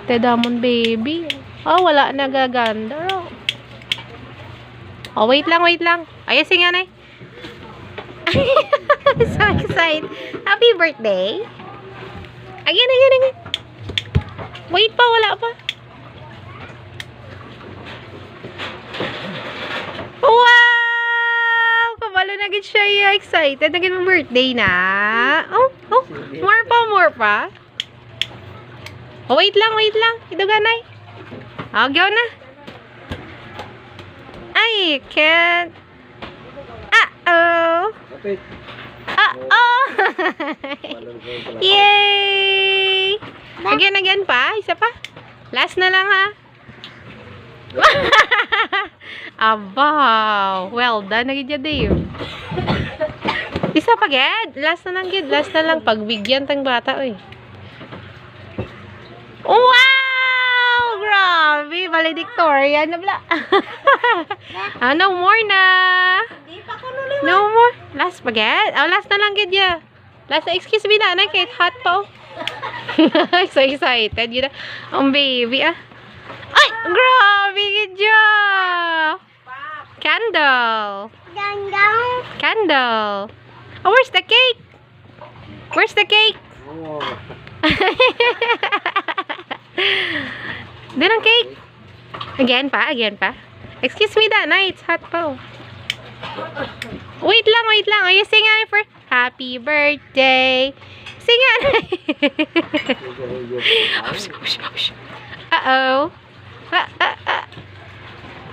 excited amon baby. Oh, wala na gaganda. Oh, wait lang, wait lang. Ay, nga na. So excited. Happy birthday. Again, again, again. Wait pa, wala pa. Wow! Kabalo na gid siya. Excited. Naging mo birthday na. Oh, oh. More pa, more pa. Oh, wait lang, wait lang. Ito ganay. Oh, go na. I can't. Uh-oh. Uh-oh. Yay! Again, again pa. Isa pa. Last na lang ha. Abaw. Well done. Nagidya Dave. Isa pa gid. Last na lang gid. Last na lang. Pagbigyan tang bata. Uy. Wow! Grabe. Valedictorian. Nabla. No more na. No more. Last pa gid. Oh, last na lang gid ya. Last na. Excuse me na. Kahit hot pa. So excited. Yun na. Ang baby ah. Ay! Grabe gidya. Candle. Candle. Oh, where's the cake? Where's the cake? Oh. Din ang cake. Again pa, again pa. Excuse me, Dana. It's hot pa. Wait lang, wait lang. Oh, you sing it for happy birthday. Sing it. Uh-oh.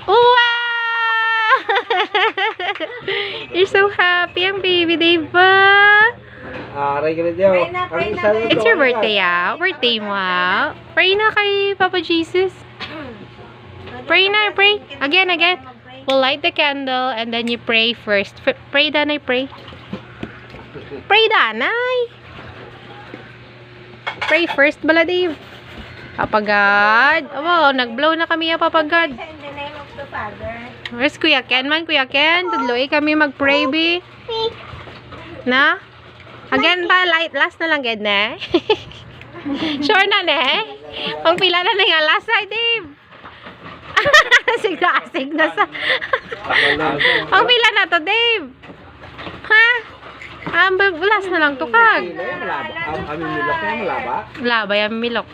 Wow! You're so happy, ang baby, diba? It's your birthday, ah. Birthday mo, ah. Pray na kay Papa Jesus. Pray na, pray. Again, again. We'll light the candle and then you pray first. Pray, Danay, pray. Pray, Danay. Pray first, bala, Dave. Papa God. Oh, nag-blow na kami, ya, Papa God. In the name of the Father. Where's Kuya Ken man? Kuya Ken, tudloy kami mag-pray, be. Na? Again ba? Last na lang, ged, ne? Sure na, ne? Pang pila na nga last night, Dave. Asig na sa. Pang pila na to, Dave. Ha? Last na lang to, kag. Ang milok na malaba. Wala ba yung milok?